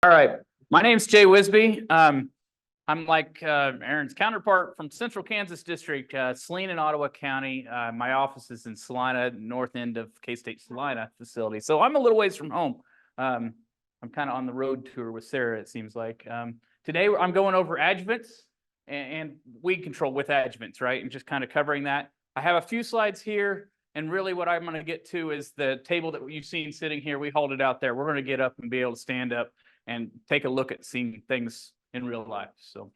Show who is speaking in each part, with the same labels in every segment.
Speaker 1: All right, my name's Jay Wisbey. I'm like Aaron's counterpart from Central Kansas District, Saline and Ottawa County. My office is in Salina, north end of K-State Salina facility. So I'm a little ways from home. I'm kind of on the road tour with Sarah, it seems like. Today I'm going over adjuvants and weed control with adjuvants, right? And just kind of covering that. I have a few slides here, and really what I'm going to get to is the table that you've seen sitting here. We hauled it out there. We're going to get up and be able to stand up and take a look at seeing things in real life. So,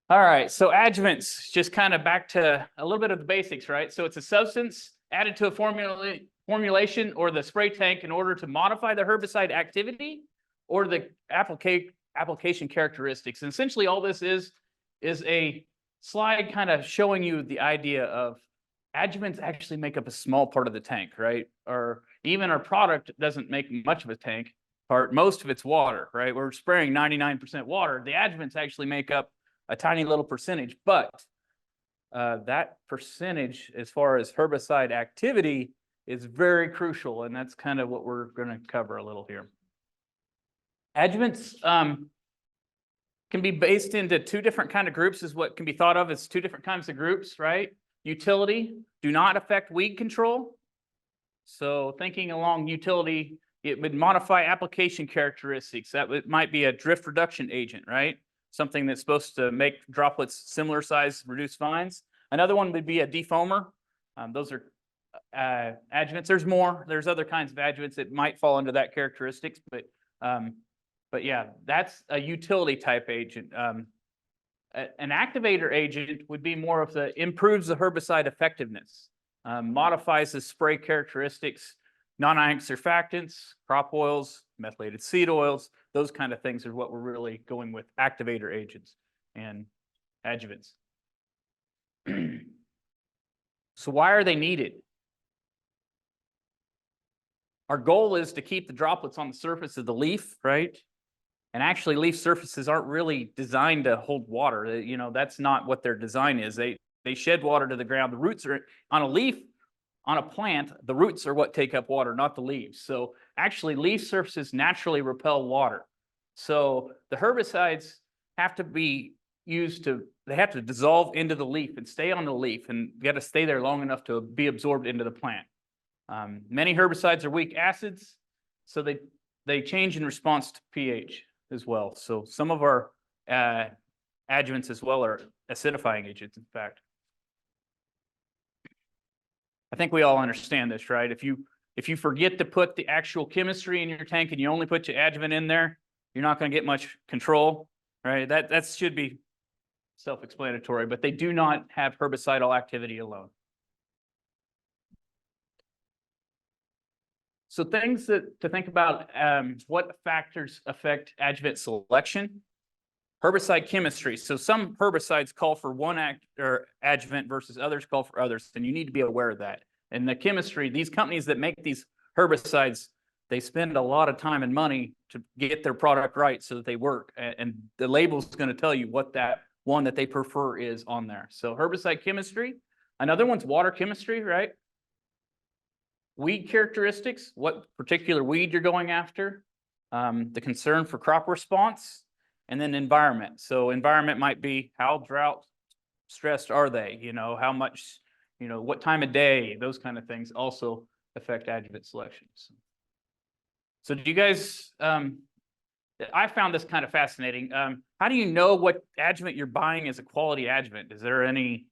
Speaker 1: all right, so adjuvants, just kind of back to a little bit of the basics, right? So it's a substance added to a formulation or the spray tank in order to modify the herbicide activity or the application characteristics. And essentially all this is a slide kind of showing you the idea of adjuvants actually make up a small part of the tank, right? Or even our product doesn't make much of a tank part. Most of it's water, right? We're spraying 99% water. The adjuvants actually make up a tiny little percentage, but that percentage as far as herbicide activity is very crucial, and that's kind of what we're going to cover a little here. Adjuvants can be based into two different kind of groups, is what can be thought of as two different kinds of groups, right? Utility, do not affect weed control. So thinking along utility, it would modify application characteristics. That might be a drift reduction agent, right? Something that's supposed to make droplets similar size, reduce fines. Another one would be a defoamer. Those are adjuvants. There's more. There's other kinds of adjuvants that might fall into that characteristics, but yeah, that's a utility type agent. An activator agent would be more of the improves the herbicide effectiveness, modifies the spray characteristics, non-ionic surfactants, crop oils, methylated seed oils, those kind of things are what we're really going with activator agents and adjuvants. So why are they needed? Our goal is to keep the droplets on the surface of the leaf, right? And actually, leaf surfaces aren't really designed to hold water. You know, that's not what their design is. They shed water to the ground. The roots are on a leaf, on a plant, the roots are what take up water, not the leaves. So actually, leaf surfaces naturally repel water. So the herbicides have to be used to, they have to dissolve into the leaf and stay on the leaf, and got to stay there long enough to be absorbed into the plant. Many herbicides are weak acids, so they change in response to pH as well. So some of our adjuvants as well are acidifying agents, in fact. I think we all understand this, right? If you forget to put the actual chemistry in your tank and you only put your adjuvant in there, you're not going to get much control, right? That should be self-explanatory, but they do not have herbicidal activity alone. So things to think about, what factors affect adjuvant selection? Herbicide chemistry. So some herbicides call for one adjuvant versus others call for others, and you need to be aware of that. And the chemistry, these companies that make these herbicides, they spend a lot of time and money to get their product right so that they work. And the label is going to tell you what that one that they prefer is on there. So herbicide chemistry. Another one's water chemistry, right? Weed characteristics, what particular weed you're going after, the concern for crop response, and then environment. So environment might be how drought stressed are they, you know, how much, you know, what time of day, those kind of things also affect adjuvant selections. So do you guys, I found this kind of fascinating. How do you know what adjuvant you're buying is a quality adjuvant? Is there any,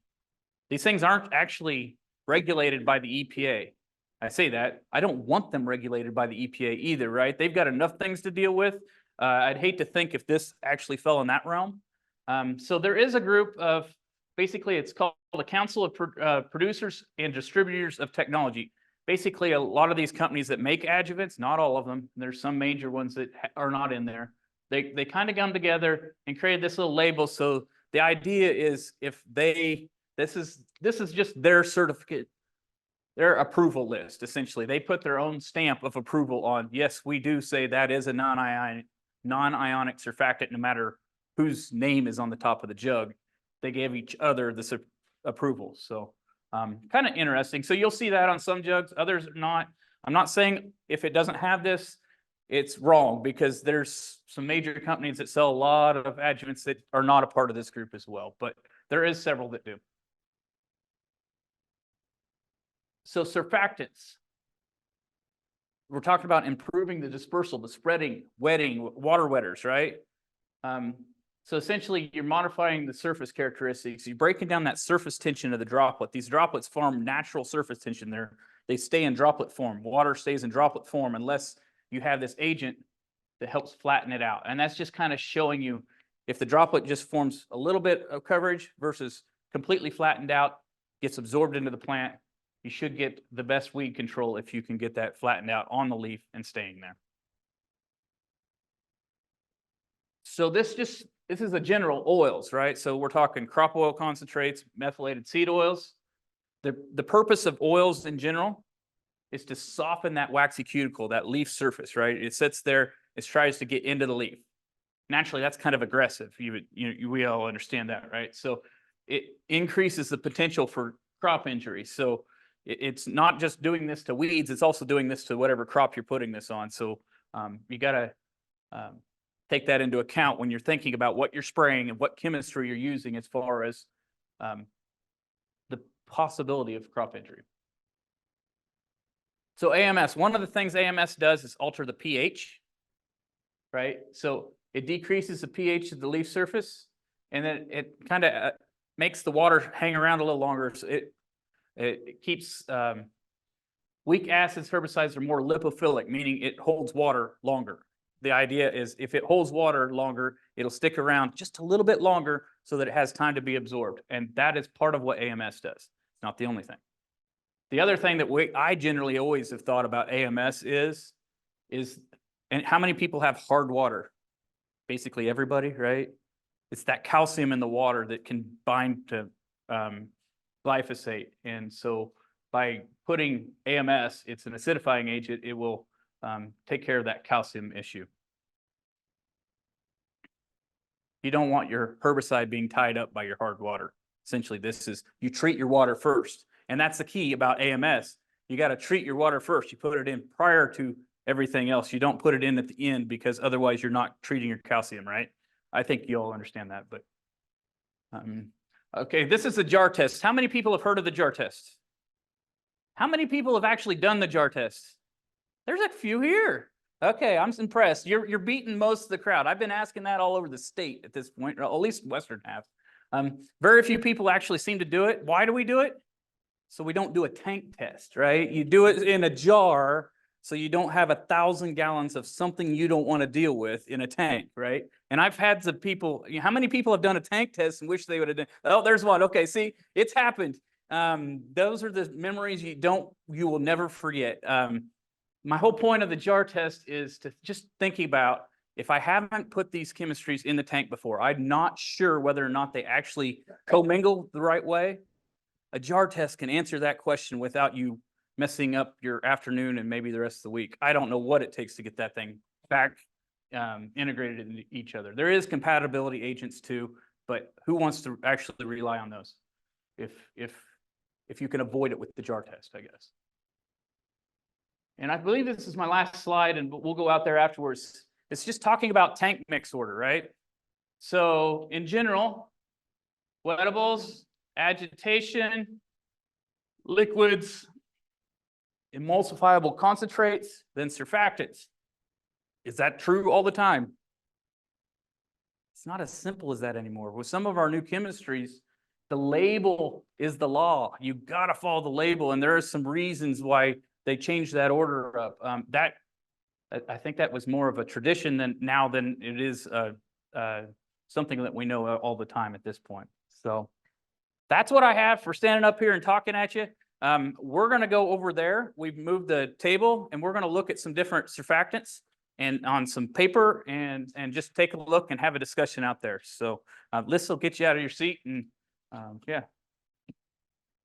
Speaker 1: these things aren't actually regulated by the EPA. I say that, I don't want them regulated by the EPA either, right? They've got enough things to deal with. I'd hate to think if this actually fell in that realm. So there is a group of, basically it's called the Council of Producers and Distributors of Technology. Basically, a lot of these companies that make adjuvants, not all of them, there's some major ones that are not in there. They kind of come together and create this little label. So the idea is if they, this is just their certificate, their approval list, essentially. They put their own stamp of approval on, yes, we do say that is a non-ionic surfactant, no matter whose name is on the top of the jug. They gave each other this approval. So kind of interesting. So you'll see that on some jugs, others are not. I'm not saying if it doesn't have this, it's wrong because there's some major companies that sell a lot of adjuvants that are not a part of this group as well, but there is several that do. So surfactants. We're talking about improving the dispersal, the spreading, wetting, water wetters, right? So essentially, you're modifying the surface characteristics. You're breaking down that surface tension of the droplet. These droplets form natural surface tension. They stay in droplet form. Water stays in droplet form unless you have this agent that helps flatten it out. And that's just kind of showing you if the droplet just forms a little bit of coverage versus completely flattened out, gets absorbed into the plant, you should get the best weed control if you can get that flattened out on the leaf and staying there. So this is a general oils, right? So we're talking crop oil concentrates, methylated seed oils. The purpose of oils in general is to soften that waxy cuticle, that leaf surface, right? It sits there, it tries to get into the leaf. Naturally, that's kind of aggressive. We all understand that, right? So it increases the potential for crop injury. So it's not just doing this to weeds, it's also doing this to whatever crop you're putting this on. So you got to take that into account when you're thinking about what you're spraying and what chemistry you're using as far as the possibility of crop injury. So AMS, one of the things AMS does is alter the pH, right? So it decreases the pH of the leaf surface, and then it kind of makes the water hang around a little longer. So it keeps weak acids, herbicides are more lipophilic, meaning it holds water longer. The idea is if it holds water longer, it'll stick around just a little bit longer so that it has time to be absorbed. And that is part of what AMS does. It's not the only thing. The other thing that I generally always have thought about AMS is and how many people have hard water? Basically everybody, right? It's that calcium in the water that can bind to glyphosate. And so by putting AMS, it's an acidifying agent, it will take care of that calcium issue. You don't want your herbicide being tied up by your hard water. Essentially, you treat your water first. And that's the key about AMS. You got to treat your water first. You put it in prior to everything else. You don't put it in at the end because otherwise you're not treating your calcium, right? I think you all understand that, but okay, this is the jar test. How many people have heard of the jar test? How many people have actually done the jar test? There's a few here. Okay, I'm impressed. You're beating most of the crowd. I've been asking that all over the state at this point, or at least Western half. Very few people actually seem to do it. Why do we do it? So we don't do a tank test, right? You do it in a jar so you don't have 1,000 gallons of something you don't want to deal with in a tank, right? And I've had some people, how many people have done a tank test and wish they would have done? Oh, there's one. Okay, see, it's happened. Those are the memories you will never forget. My whole point of the jar test is to just think about if I haven't put these chemistries in the tank before, I'm not sure whether or not they actually commingle the right way. A jar test can answer that question without you messing up your afternoon and maybe the rest of the week. I don't know what it takes to get that thing back integrated into each other. There is compatibility agents too, but who wants to actually rely on those? If you can avoid it with the jar test, I guess. And I believe this is my last slide, and we'll go out there afterwards. It's just talking about tank mix order, right? So in general, wettables, agitation, liquids, emulsifiable concentrates, then surfactants. Is that true all the time? It's not as simple as that anymore. With some of our new chemistries, the label is the law. You got to follow the label, and there are some reasons why they changed that order up. I think that was more of a tradition than it is something that we know all the time at this point. So that's what I have for standing up here and talking at you. We're going to go over there. We've moved the table, and we're going to look at some different surfactants and on some paper and just take a look and have a discussion out there. So this will get you out of your seat, and yeah.